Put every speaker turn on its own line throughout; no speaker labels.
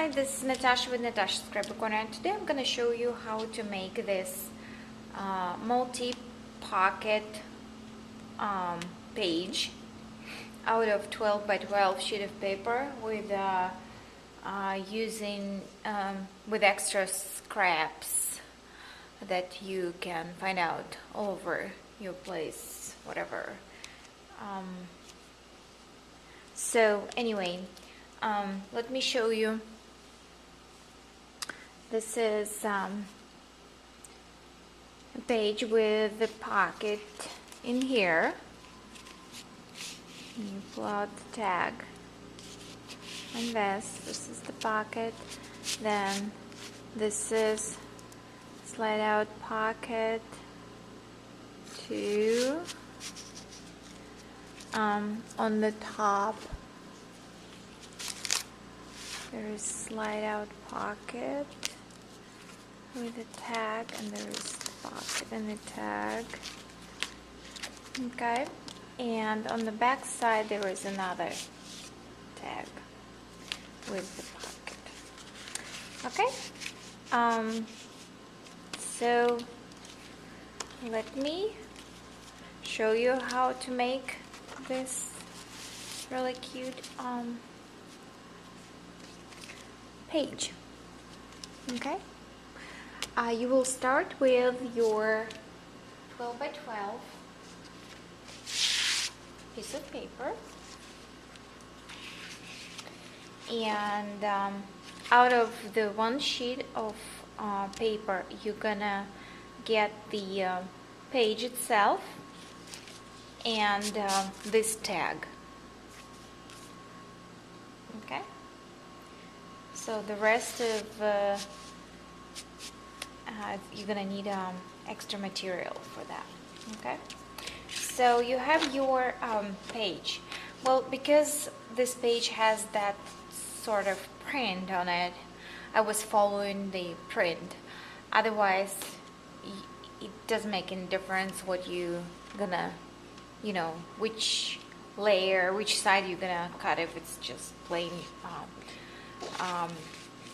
Hi, this is Natasha with Natasha'ScrapbooKorner, and today I'm going to show you how to make this multi-pocket page out of 12 by 12 sheet of paper with with extra scraps that you can find out all over your place, whatever. So anyway, let me show you. This is a page with the pocket in here. You pull out the tag and this is the pocket. Then this is slide out pocket two. On the top there is slide out pocket with a tag, and there is the pocket and the tag. Okay, and on the back side there is another tag with the pocket. Okay, so let me show you how to make this really cute page. Okay, you will start with your 12 by 12 piece of paper, and out of the one sheet of paper you're gonna get the page itself and this tag. Okay, so the rest of you're gonna need extra material for that. Okay, so you have your page. Well, because this page has that sort of print on it, I was following the print. Otherwise it doesn't make any difference what you gonna, which layer, which side you're gonna cut if it's just plain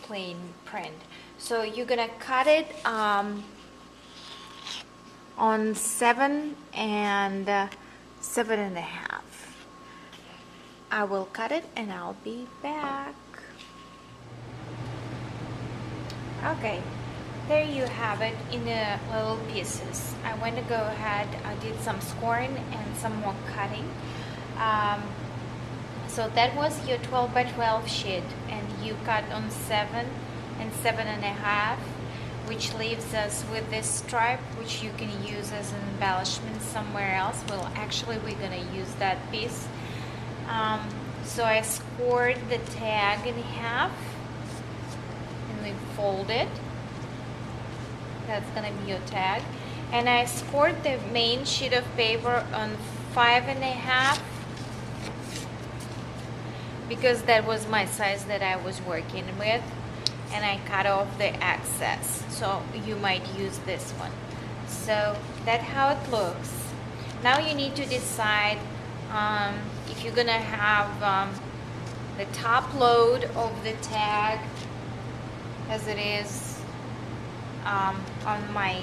plain print. So you're gonna cut it on 7 and 7.5. I will cut it and I'll be back. Okay, there you have it in the little pieces. I went to go ahead, I did some scoring and some more cutting. So that was your 12 by 12 sheet, and you cut on 7 and 7.5, which leaves us with this stripe, which you can use as an embellishment somewhere else. Well, actually we're gonna use that piece. So I scored the tag in half and we fold it. That's gonna be your tag. And I scored the main sheet of paper on 5.5 because that was my size that I was working with, and I cut off the excess. So you might use this one. So that's how it looks. Now you need to decide if you're gonna have the top load of the tag as it is on my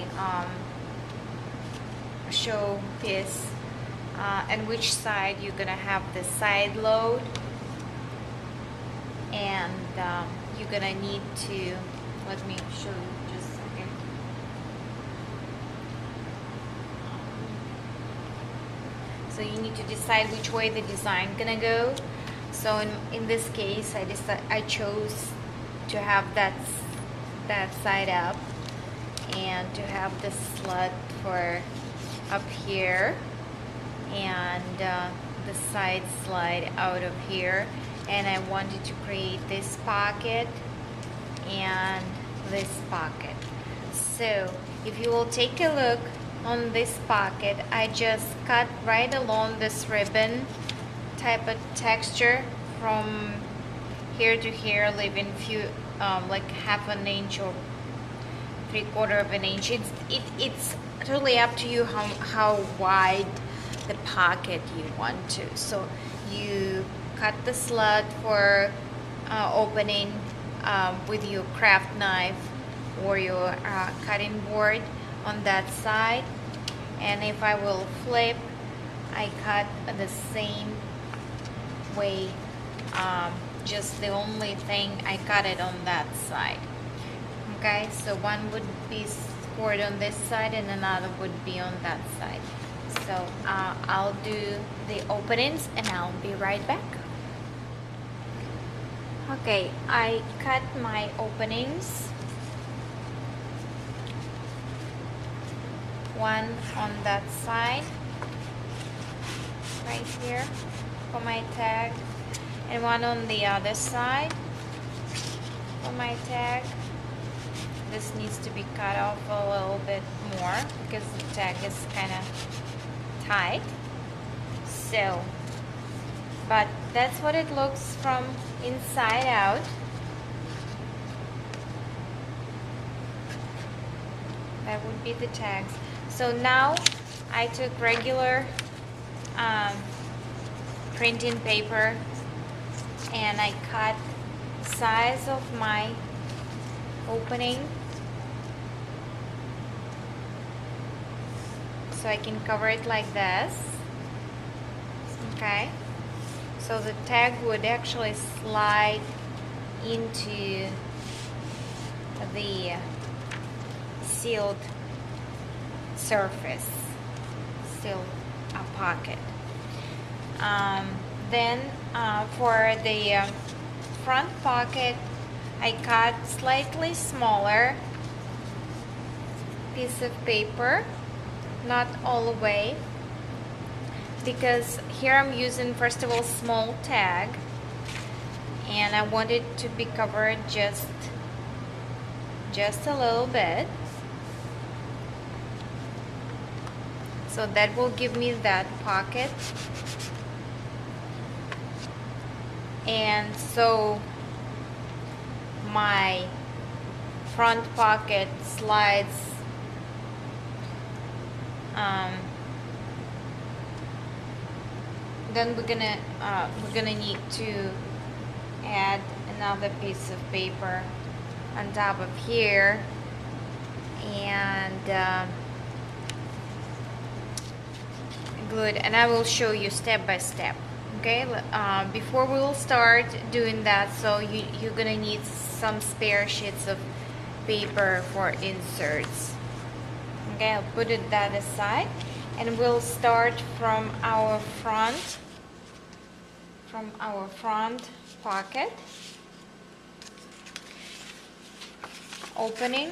show piece, and which side you're gonna have the side load, and you're gonna need to, let me show you just a second. So you need to decide which way the design gonna go. So in this case I chose to have that side up and to have the slit for up here and the side slide out of here, and I wanted to create this pocket and this pocket. So if you will take a look on this pocket, I just cut right along this ribbon type of texture from here to here, leaving few like half an inch or 3/4 of an inch. It's totally up to you how wide the pocket you want to. So you cut the slit for opening with your craft knife or your cutting board on that side. And if I will flip, I cut the same way, just the only thing I cut it on that side. Okay, so one would be scored on this side and another would be on that side. So I'll do the openings and I'll be right back. Okay, I cut my openings, one on that side right here for my tag, and one on the other side for my tag. This needs to be cut off a little bit more because the tag is kind of tight. So, but that's what it looks from inside out. That would be the tags. So now I took regular printing paper and I cut size of my opening so I can cover it like this. Okay, so the tag would actually slide into the sealed surface, sealed pocket. Then for the front pocket, I cut slightly smaller piece of paper, not all the way, because here I'm using first of all small tag and I want it to be covered just a little bit, so that will give me that pocket. And so my front pocket slides then we're gonna need to add another piece of paper on top of here, and glue it, and I will show you step by step. Okay, before we will start doing that, so you're gonna need some spare sheets of paper for inserts. Okay, I'll put that aside, and we'll start from our front pocket opening.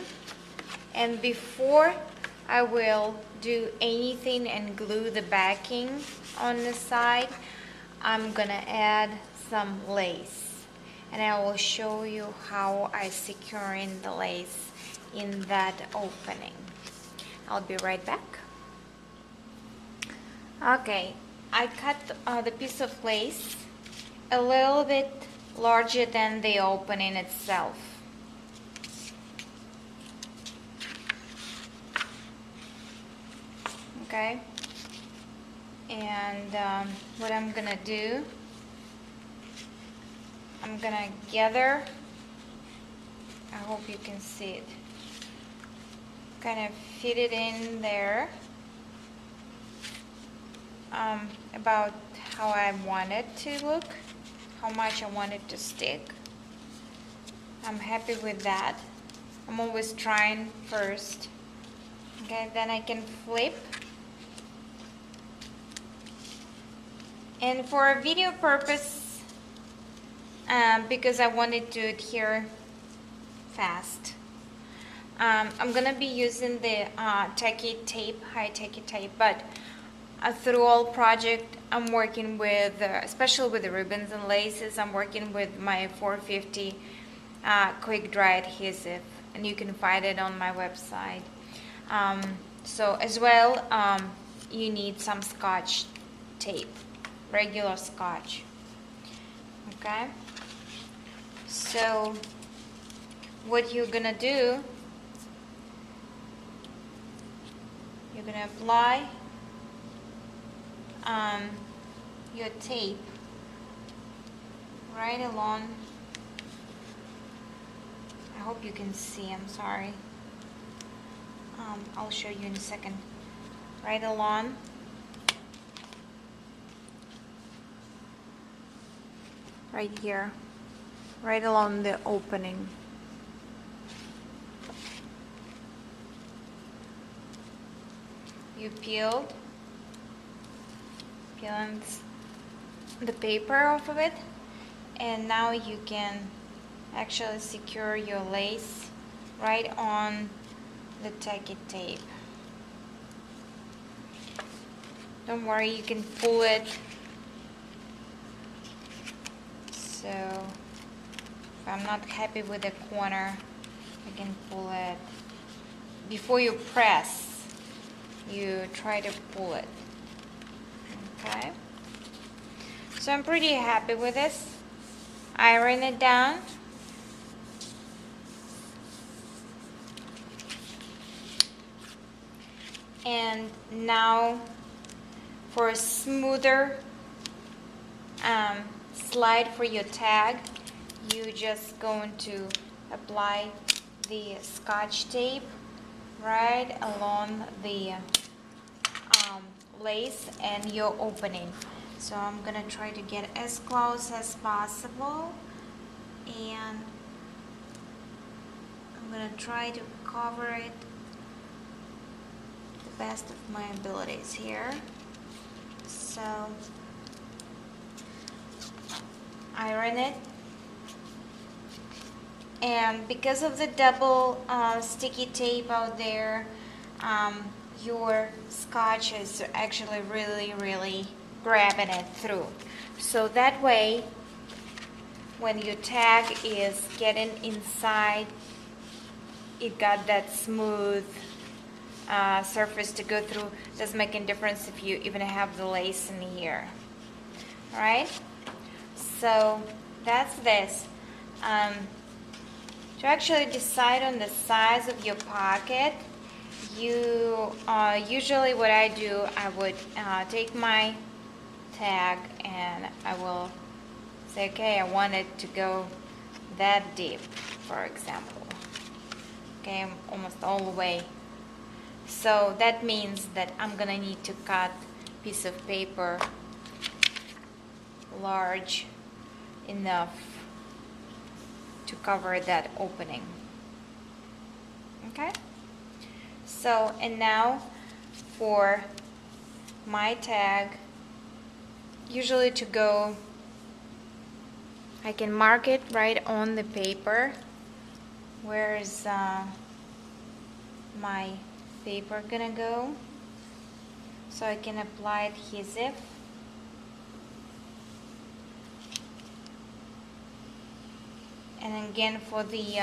And before I will do anything and glue the backing on the side, I'm gonna add some lace, and I will show you how I securing the lace in that opening. I'll be right back. Okay, I cut the piece of lace a little bit larger than the opening itself. Okay, and what I'm gonna do, I'm gonna gather, I hope you can see it, kind of fit it in there about how I want it to look, how much I want it to stick. I'm happy with that. I'm always trying first. Okay, then I can flip. And for a video purpose, because I wanted to adhere fast, I'm gonna be using the tacky tape, high tacky tape, but through all project I'm working with, especially with the ribbons and laces, I'm working with my 450 quick dry adhesive, and you can find it on my website. So as well, you need some Scotch tape, regular Scotch. Okay, so what you're gonna do, you're gonna apply your tape right along I hope you can see, I'm sorry. I'll show you in a second. Right along. Right here. Right along the opening. You peeling the paper off of it, and now you can actually secure your lace right on the tacky tape. Don't worry, you can pull it. So if I'm not happy with the corner, I can pull it. Before you press, you try to pull it. Okay, so I'm pretty happy with this. Iron it down. And now for a smoother slide for your tag, you just going to apply the Scotch tape right along the lace and your opening. So I'm gonna try to get as close as possible, and I'm gonna try to cover it to the best of my abilities here. So iron it, and because of the double sticky tape out there, your Scotch is actually really grabbing it through. So that way, when your tag is getting inside, it got that smooth surface to go through. Doesn't make any difference if you even have the lace in here. All right, so that's this. To actually decide on the size of your pocket, you usually what I do, I would take my tag and I will say, okay, I want it to go that deep, for example. Okay, almost all the way. So that means that I'm gonna need to cut a piece of paper large enough to cover that opening. Okay? So, and now for my tag, usually to go, I can mark it right on the paper. Where is my paper gonna go? So I can apply adhesive. And again, for the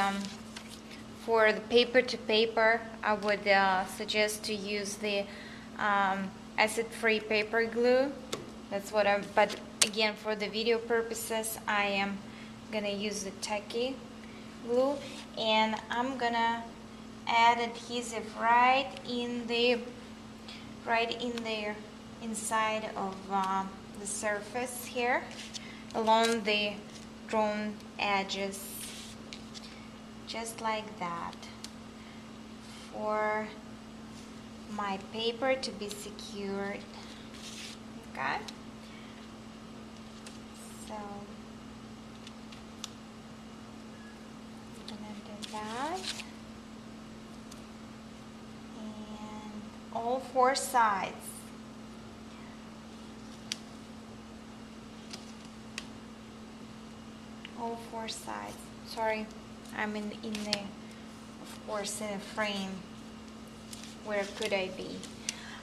paper to paper, I would suggest to use the acid-free paper glue. That's what but again, for the video purposes, I am gonna use the tacky glue, and I'm gonna add adhesive right in the inside of the surface here, along the drawn edges, just like that, for my paper to be secured. Okay, so I'm gonna do that, and all four sides. All four sides. Sorry, I'm in the, of course, in a frame. Where could I be?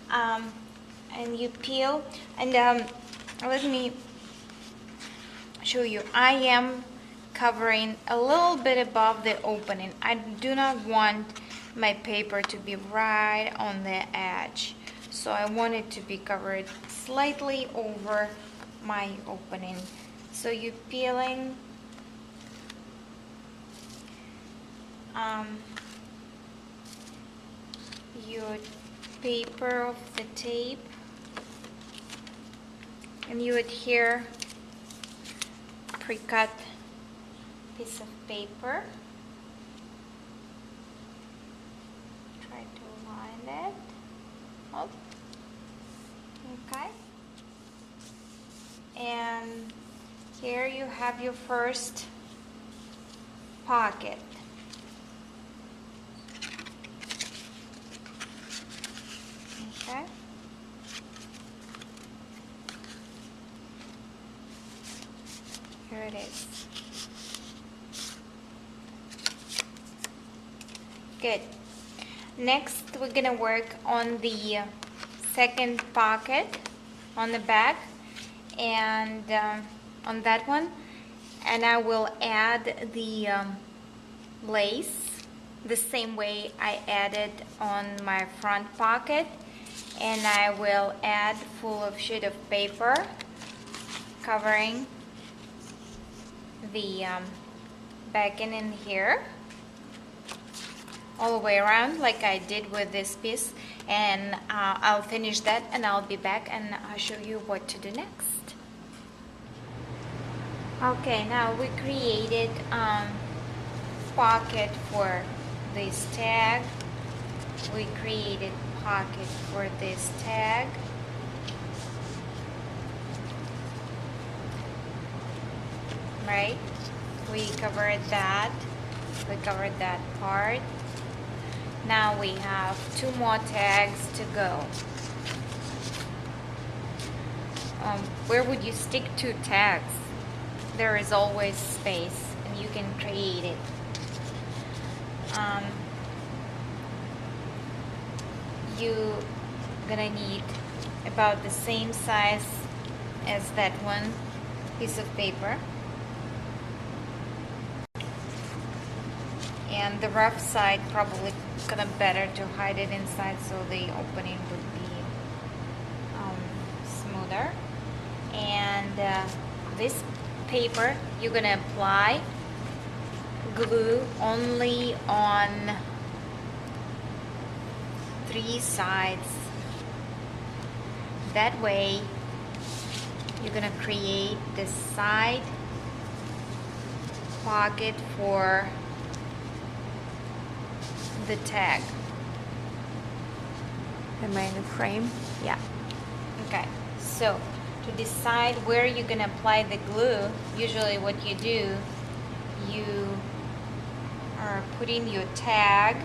And you peel, and let me show you. I am covering a little bit above the opening. I do not want my paper to be right on the edge, so I want it to be covered slightly over my opening. So you're peeling your paper of the tape, and you would here pre-cut piece of paper. Hold. Okay. And here you have your first pocket. Okay. Here it is. Good. Next, we're gonna work on the second pocket on the back, and on that one, and I will add the lace the same way I added on my front pocket, and I will add full of sheet of paper covering the backing in here all the way around like I did with this piece, and I'll finish that and I'll be back and I'll show you what to do next. Okay, now we created pocket for this tag. We created pocket for this tag. Right? We covered that. We covered that part. Now we have 2 more tags to go. Where would you stick 2 tags? There is always space and you can create it. You're gonna need about the same size as that one piece of paper. And the rough side probably gonna better to hide it inside so the opening would be smoother. And this paper you're gonna apply glue only on 3 sides. That way you're gonna create this side pocket for the tag. Am I in the frame? Yeah. Okay, so to decide where you're gonna apply the glue, usually what you do, you are putting your tag,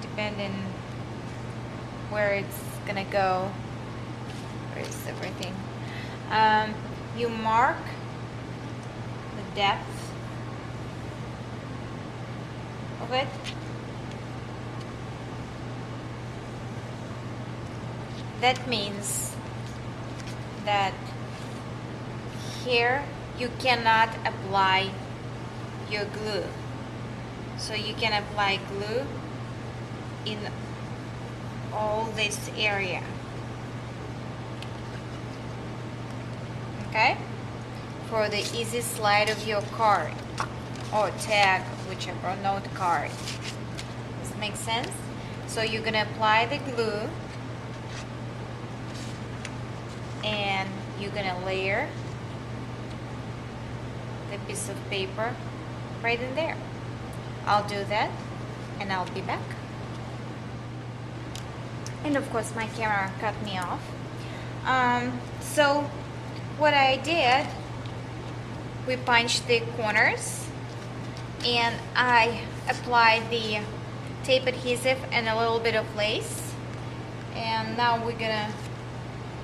depending where it's gonna go. Where is everything? You mark the depth of it. That means that here you cannot apply your glue. So you can apply glue in all this area. Okay? For the easy slide of your card or tag, whichever, note card. Does this make sense? So you're gonna apply the glue and you're gonna layer the piece of paper right in there. I'll do that and I'll be back. And of course my camera cut me off. So what I did, we punched the corners and I applied the tape adhesive and a little bit of lace, and now we're gonna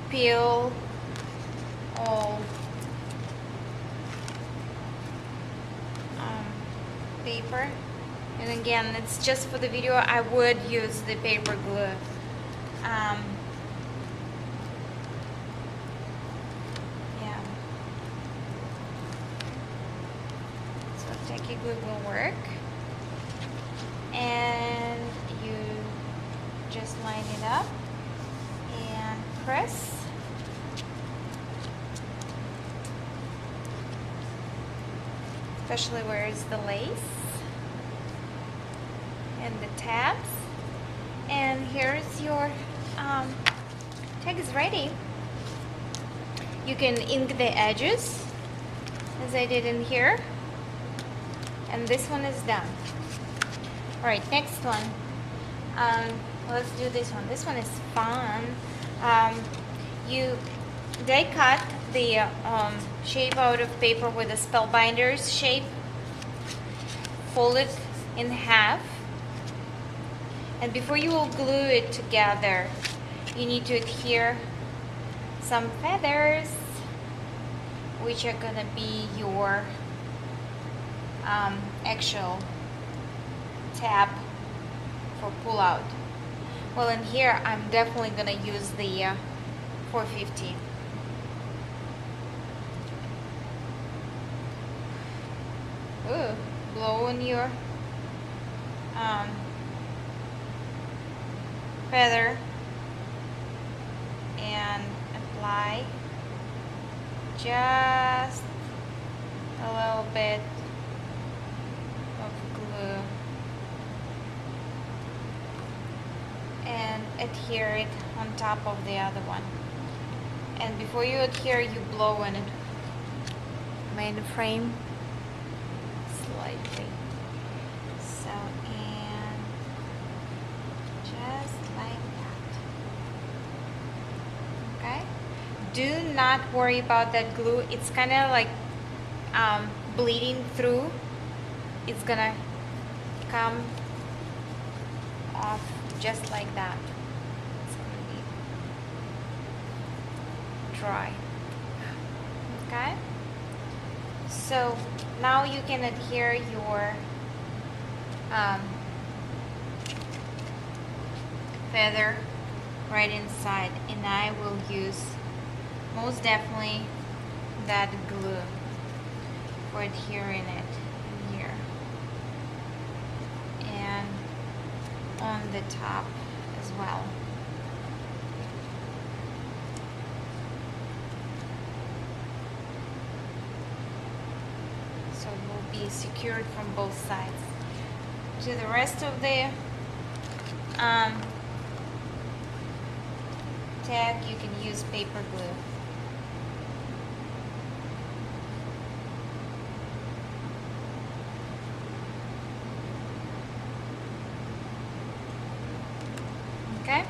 peel all paper. And again, it's just for the video, I would use the paper glue. Yeah. So tacky glue will work. And you just line it up and press. Especially where is the lace and the tabs. And here's your tag is ready. You can ink the edges as I did in here, and this one is done. All right, next one. Let's do this one. This one is fun. They cut the shape out of paper with a spellbinder's shape, fold it in half, and before you will glue it together, you need to adhere some feathers, which are gonna be your actual tab for pull out. Well, in here I'm definitely gonna use the 450. Ooh, blow on your feather and apply just a little bit of glue and adhere it on top of the other one. And before you adhere, you blow on it. Made the frame slightly. So, and just like that. Okay? Do not worry about that glue. It's kind of like bleeding through. It's gonna come off just like that. It's gonna be dry. Okay? So now you can adhere your feather right inside, and I will use most definitely that glue for adhering it in here and on the top as well. So it will be secured from both sides. To the rest of the tag, you can use paper glue. Okay,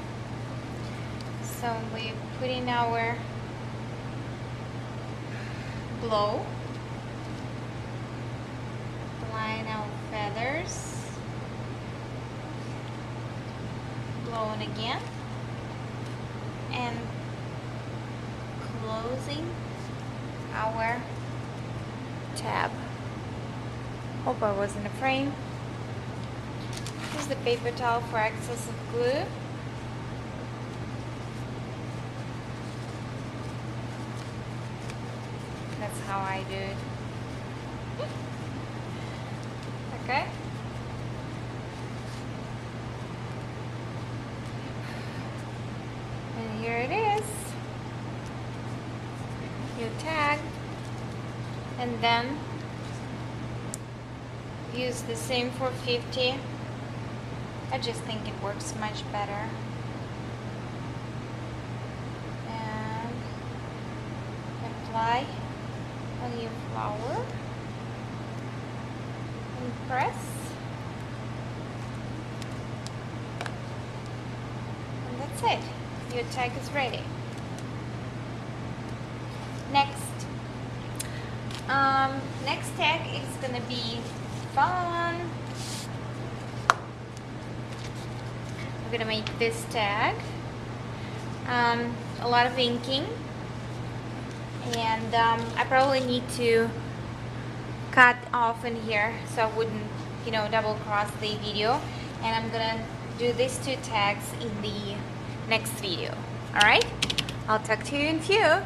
so we put in our blow, line our feathers, blow on again, and closing our tab. Hope I was in the frame. Use the paper towel for excess of glue. That's how I do it. Okay. And here it is. You tag, and then use the same 450. I just think it works much better. And apply on your flower and press, and that's it. Your tag is ready. Next tag is gonna be fun. We're gonna make this tag, a lot of inking, and I probably need to cut off in here so I wouldn't, double cross the video, and I'm gonna do these two tags in the next video. All right, I'll talk to you in a few.